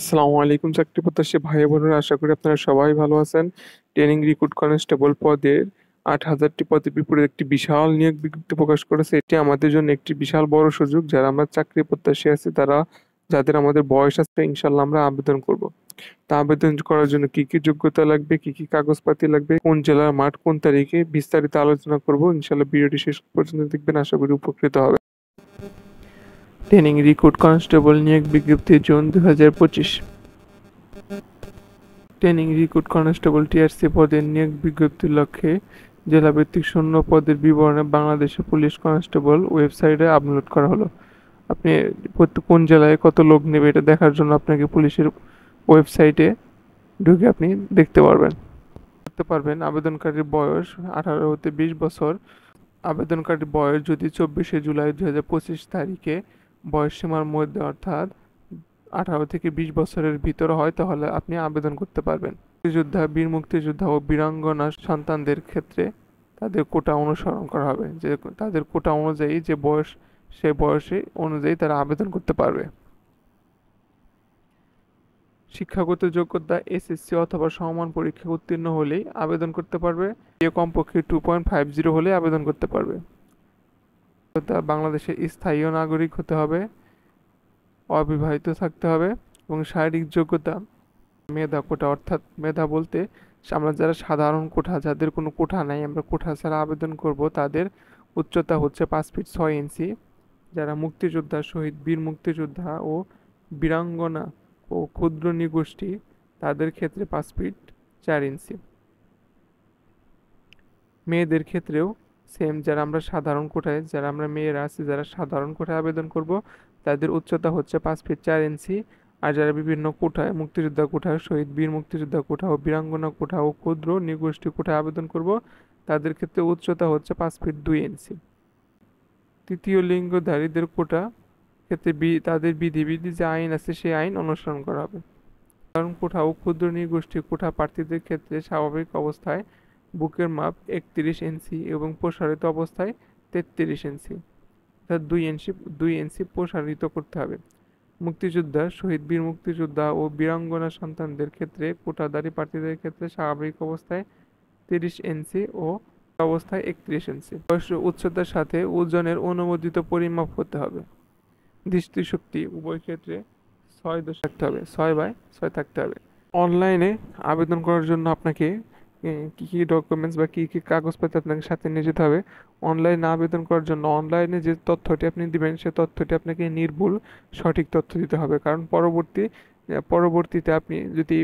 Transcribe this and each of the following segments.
আসসালামু আলাইকুম চাকরি প্রত্যাশী ভাই বোনেরা, আশা করি আপনারা সবাই ভালো আছেন। ট্রেনিং রিক্রুট কনস্টেবল পদের ৮,০০০টি পদের বিপরীতে একটি বিশাল নিয়োগ বিজ্ঞপ্তি প্রকাশ করেছে। এটি আমাদের জন্য একটি বিশাল বড় সুযোগ। যারা আমরা চাকরি প্রত্যাশী আছি তারা, যাদের আমাদের বয়স আছে, ইনশাল্লাহ আমরা আবেদন করব। তা আবেদন করার জন্য কি কি যোগ্যতা লাগবে, কি কি কাগজপাতি লাগবে, কোন জেলার মাঠ, কোন তারিখে, বিস্তারিত আলোচনা করব। ইনশাল্লাহ ভিডিওটি শেষ পর্যন্ত দেখবেন, আশা করি উপকৃত হবে। ট্রেনিং রিক্রুট কনস্টেবল নিয়োগ বিজ্ঞপ্তি June ২০২৫। Training recruit constable TRC পদের নিয়োগ বিজ্ঞপ্তির লক্ষ্যে জেলাভিত্তিক শূন্য পদের বিবরণে বাংলাদেশে পুলিশ কনস্টেবল ওয়েবসাইটে আপলোড করা হলো। আপনি কোন জেলায় কত লোক নেবে এটা দেখার জন্য আপনাকে পুলিশের ওয়েবসাইটে ঢুকে আপনি দেখতে পারবেন আবেদনকারীর বয়স 18 হতে 20 বছর। আবেদনকারীর বয়স যদি 24শে জুলাই 2025 তারিখে বয়সসীমার মধ্যে, অর্থাৎ 18 থেকে 20 বছরের ভিতরে হয়, তাহলে আপনি আবেদন করতে পারবেন। মুক্তিযোদ্ধা, বীর মুক্তিযোদ্ধা ও বীরাঙ্গনা সন্তানদের ক্ষেত্রে তাদের কোটা অনুসরণ করা হবে, যে তাদের কোটা অনুযায়ী যে বয়স, সেই বয়সে অনুযায়ী তারা আবেদন করতে পারবে। শিক্ষাগত যোগ্যতা এসএসসি অথবা সমমান পরীক্ষা উত্তীর্ণ হলেই আবেদন করতে পারবে। কমপক্ষে 2.50 হলে আবেদন করতে পারবে। বাংলাদেশের স্থায়ী নাগরিক হতে হবে, অবিবাহিত থাকতে হবে এবং শারীরিক যোগ্যতা মেধা কোটা, অর্থাৎ মেধা বলতে আমরা যারা সাধারণ কোঠা, যাদের কোনো কোঠা নাই, আমরা কোঠা ছাড়া আবেদন করব, তাদের উচ্চতা হচ্ছে 5 ফিট 6 ইঞ্চি। যারা মুক্তিযোদ্ধা, শহীদ, বীর মুক্তিযোদ্ধা ও বীরাঙ্গনা ও ক্ষুদ্র নৃগোষ্ঠী, তাদের ক্ষেত্রে 5 ফিট 4 ইঞ্চি। মেয়েদের ক্ষেত্রেও সেম, যারা আমরা সাধারণ কোঠায়, যারা আমরা মেয়েরা আছি, যারা সাধারণ কোঠায় আবেদন করব, তাদের উচ্চতা হচ্ছে 5 ফিট 4 ইঞ্চি। আর যারা বিভিন্ন কোঠায়, মুক্তিযোদ্ধা কোঠায়, শহীদ, বীর মুক্তিযোদ্ধা কোঠা ও বীরাঙ্গনা কোঠা ও ক্ষুদ্র নৃগোষ্ঠী কোঠায় আবেদন করব, তাদের ক্ষেত্রে উচ্চতা হচ্ছে 5 ফিট 2 ইঞ্চি। তৃতীয় লিঙ্গধারীদের কোটা ক্ষেত্রে তাদের বিধিবিধি যে আইন আছে সেই আইন অনুসরণ করা হবে। সাধারণ কোঠা ও ক্ষুদ্র নৃগোষ্ঠী কোঠা প্রার্থীদের ক্ষেত্রে স্বাভাবিক অবস্থায় বুকের মাপ 31 ইঞ্চি এবং প্রসারিত অবস্থায় 33 ইঞ্চি, অর্থাৎ 2 ইঞ্চি প্রসারিত করতে হবে। মুক্তিযোদ্ধা, শহীদ, বীর মুক্তিযোদ্ধা ও বীরাঙ্গনা সন্তানদের ক্ষেত্রে কোটাধারী প্রার্থীদের ক্ষেত্রে স্বাভাবিক অবস্থায় 30 ইঞ্চি ও অবস্থায় 31 ইঞ্চি। বয়স, উচ্চতার সাথে ওজনের অনুমোদিত পরিমাপ হতে হবে। দৃষ্টিশক্তি উভয় ক্ষেত্রে 6 থাকতে হবে, 6/6 থাকতে হবে। অনলাইনে আবেদন করার জন্য আপনাকে কি কি ডকুমেন্টস বা কি কি কাগজপত্র আপনাকে সাথে নিয়ে যেতে হবে। অনলাইনে আবেদন করার জন্য অনলাইনে যে তথ্যটি আপনি দিবেন, সে তথ্যটি আপনাকে নির্ভুল সঠিক তথ্য দিতে হবে, কারণ পরবর্তীতে আপনি যদি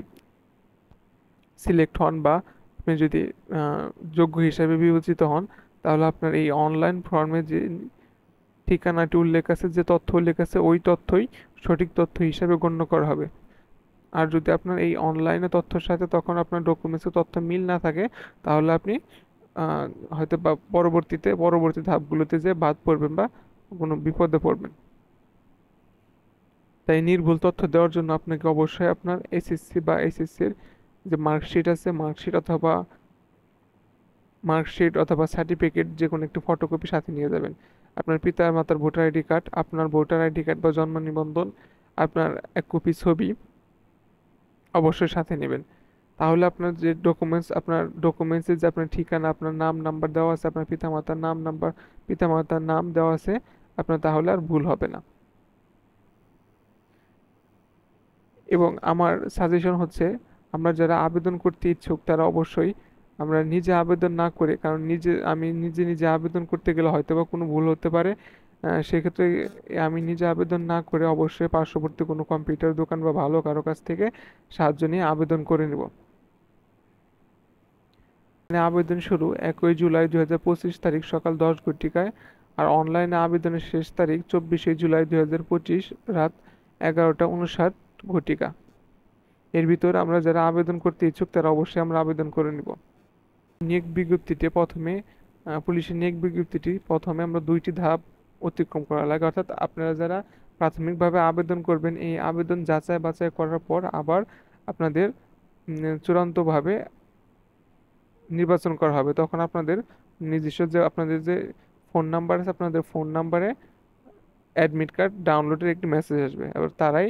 সিলেক্ট হন বা আপনি যদি যোগ্য হিসাবে বিবেচিত হন, তাহলে আপনার এই অনলাইন ফর্মে যে ঠিকানাটি উল্লেখ আছে, যে তথ্য উল্লেখ আছে, ওই তথ্যই সঠিক তথ্য হিসাবে গণ্য করা হবে। আর যদি আপনার এই অনলাইনে তথ্যের সাথে তখন আপনার ডকুমেন্টসের তথ্য মিল না থাকে, তাহলে আপনি হয়তো বা পরবর্তী ধাপগুলোতে যে বাদ পড়বেন বা কোনো বিপদে পড়বেন। তাই নির্ভুল তথ্য দেওয়ার জন্য আপনাকে অবশ্যই আপনার এসএসসি বা এসএসসির যে মার্কশিট আছে, মার্কশিট অথবা সার্টিফিকেট, যে কোনো একটি ফটোকপি সাথে নিয়ে যাবেন। আপনার পিতার মাতার ভোটার আইডি কার্ড, আপনার ভোটার আইডি কার্ড বা জন্ম নিবন্ধন, আপনার এক কপি ছবি অবশ্যই সাথে নেবেন। তাহলে আপনার যে ডকুমেন্টসের যে আপনার ঠিকানা, আপনার নাম নাম্বার দেওয়া আছে, আপনার পিতামাতার নাম দেওয়া আছে, আপনার তাহলে আর ভুল হবে না। এবং আমার সাজেশন হচ্ছে, আমরা যারা আবেদন করতে ইচ্ছুক তারা অবশ্যই, আমরা নিজে আবেদন না করে, কারণ আমি নিজে আবেদন করতে গেলে হয়তো বা কোনো ভুল হতে পারে, সেক্ষেত্রে আমি নিজে আবেদন না করে অবশ্যই পার্শ্ববর্তী কোনো কম্পিউটার দোকান বা ভালো কারো কাছ থেকে সাহায্য নিয়ে আবেদন করে নেব। আবেদন শুরু 1 জুলাই 2025 তারিখ সকাল 10 ঘটিকায়, আর অনলাইনে আবেদনের শেষ তারিখ 24 জুলাই 2025 রাত 11টা 59 ঘটিকা। এর ভিতরে আমরা যারা আবেদন করতে ইচ্ছুক তারা অবশ্যই আমরা আবেদন করে নিব। নিয়োগ বিজ্ঞপ্তিতে প্রথমে পুলিশের নিয়োগ বিজ্ঞপ্তিটি প্রথমে আমরা 2টি ধাপ অতিক্রম করা লাগে, অর্থাৎ আপনারা যারা প্রাথমিকভাবে আবেদন করবেন, এই আবেদন যাচাই বাছাই করার পর আবার আপনাদের চূড়ান্তভাবে নির্বাচন করা হবে। তখন আপনাদের নিজস্ব যে আপনাদের যে ফোন নাম্বার আছে, আপনাদের ফোন নাম্বারে অ্যাডমিট কার্ড ডাউনলোডের একটি মেসেজ আসবে, এবার তারাই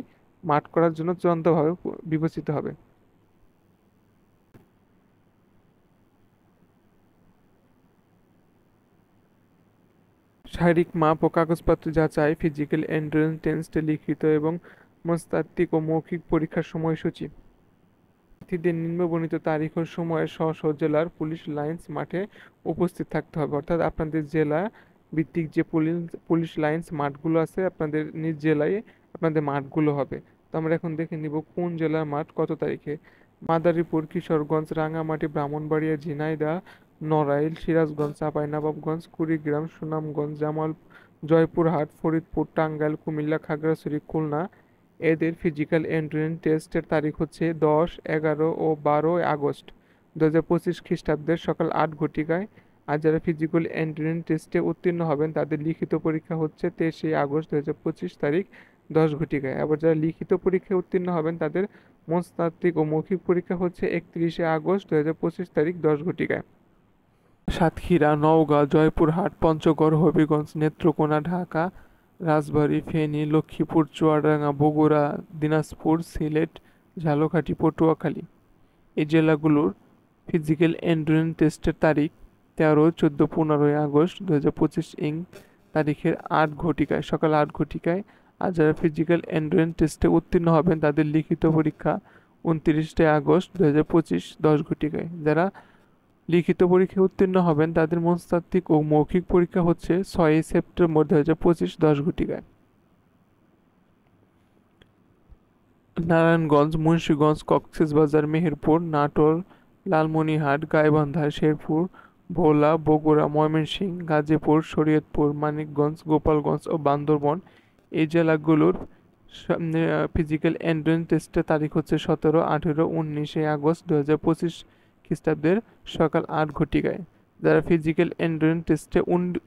মাঠ করার জন্য চূড়ান্তভাবে বিবেচিত হবে। শারীরিক মাপ ও কাগজপত্র যাচাই, ফিজিক্যাল এন্ডুরেন্স টেস্ট, লিখিত এবং মনস্তাত্ত্বিক ও মৌখিক পরীক্ষার সময়সূচি। প্রার্থীদের নিম্নবর্ণিত তারিখ ও সময়ে স্ব জেলার পুলিশ লাইন্স মাঠে উপস্থিত থাকতে হবে। অর্থাৎ আপনাদের জেলা ভিত্তিক যে পুলিশ লাইন্স মাঠগুলো আছে আপনাদের নিজ জেলায় আপনাদের মাঠগুলো হবে। তো আমরা এখন দেখে নিব কোন জেলার মাঠ কত তারিখে। মাদারীপুর, কিশোরগঞ্জ, রাঙামাটি, ব্রাহ্মণবাড়িয়া, ঝিনাইদহ, নড়াইল, সিরাজগঞ্জ, চাঁপাইনবাবগঞ্জ, কুড়িগ্রাম, সুনামগঞ্জ, জয়পুরহাট, ফরিদপুর, টাঙ্গাইল, কুমিল্লা, খাগড়াছড়ি, খুলনা। এদের ফিজিক্যাল এন্ট্রান্স টেস্টের তারিখ হচ্ছে 10, 11 ও 12 আগস্ট 2025 খ্রিস্টাব্দের সকাল 8 ঘটিকায়। আর যারা ফিজিক্যাল এন্ট্রান্স টেস্টে উত্তীর্ণ হবেন তাদের লিখিত পরীক্ষা হচ্ছে 23 আগস্ট 2025 তারিখ 10 ঘটিকায়। আবার যারা লিখিত পরীক্ষায় উত্তীর্ণ হবেন তাদের মনস্তাত্ত্বিক ও মৌখিক পরীক্ষা হচ্ছে 31 আগস্ট 2025 তারিখ 10 ঘটিকায়। সাতক্ষীরা, নওগাঁ, জয়পুরহাট, পঞ্চগড়, হবিগঞ্জ, নেত্রকোনা, ঢাকা, রাজবাড়ী, ফেনী, লক্ষ্মীপুর, চুয়াডাঙ্গা, বগুড়া, দিনাজপুর, সিলেট, ঝালকাঠি, পটুয়াখালী এই জেলাগুলোর ফিজিক্যাল এন্ট্রান্স টেস্টের তারিখ 13, 14, 15 আগস্ট 2025 তারিখের 8 ঘটিকায়, সকাল 8 ঘটিকায়। আর যারা ফিজিক্যাল এন্ট্রান্স টেস্টে উত্তীর্ণ হবেন তাদের লিখিত পরীক্ষা 29 আগস্ট 2025 10 ঘটিকায়। যারা লিখিত পরীক্ষায় উত্তীর্ণ হবেন তাদের মনস্তাত্ত্বিক ও মৌখিক পরীক্ষা হচ্ছে 6 সেপ্টেম্বর 2025 10 ঘটিকায়। নারায়ণগঞ্জ, মুন্সিগঞ্জ, কক্সবাজার, মেহেরপুর, নাটোর, লালমনিরহাট, গাইবান্ধা, শেরপুর, ভোলা, বগুড়া, ময়মনসিংহ, গাজীপুর, শরীয়তপুর, মানিকগঞ্জ, গোপালগঞ্জ ও বান্দরবান এই জেলাগুলোর ফিজিক্যাল এন্ট্রান্স টেস্টের তারিখ হচ্ছে 17, 18, 19 আগস্ট 2025 খ্রিস্টাব্দের সকাল 8 ঘটিকায়। যারা ফিজিক্যাল এন্ট্রান্স টেস্টে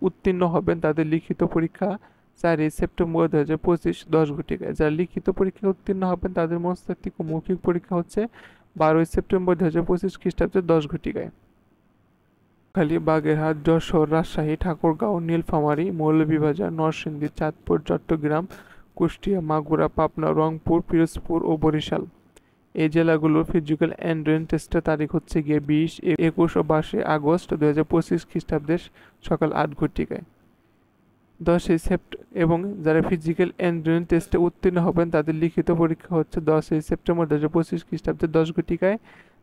উত্তীর্ণ হবেন তাদের লিখিত পরীক্ষা 4 সেপ্টেম্বর 2025 10 ঘটিকায়। যারা লিখিত পরীক্ষায় উত্তীর্ণ হবেন তাদের মনস্তাত্ত্বিক ও মৌখিক পরীক্ষা হচ্ছে 12 সেপ্টেম্বর 2025 খ্রিস্টাব্দের 10 ঘটিকায়। খালি, বাগেরহাট, যশোর, রাজশাহী, ঠাকুরগাঁও, নীলফামারী, মৌলভীবাজার, নরসিংদী, চাঁদপুর, চট্টগ্রাম, কুষ্টিয়া, মাগুরা, পাবনা, রংপুর, পিরোজপুর ও বরিশাল এই জেলাগুলোর ফিজিক্যাল এন্ট্রান্স টেস্টের তারিখ হচ্ছে গিয়ে 20, 21 ও 22 আগস্ট 2025 খ্রিস্টাব্দের সকাল 8 ঘটিকায়। 10 এবং যারা ফিজিক্যাল এন্ট্রান্স টেস্টে উত্তীর্ণ হবেন তাদের লিখিত পরীক্ষা হচ্ছে 10 সেপ্টেম্বর 2025 খ্রিস্টাব্দের 10 ঘটিকায়।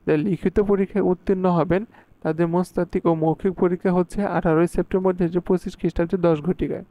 যারা লিখিত পরীক্ষায় উত্তীর্ণ হবেন তাদের মনস্তাত্ত্বিক ও মৌখিক পরীক্ষা হচ্ছে 18 সেপ্টেম্বর 2025 খ্রিস্টাব্দের 10 ঘটিকায়।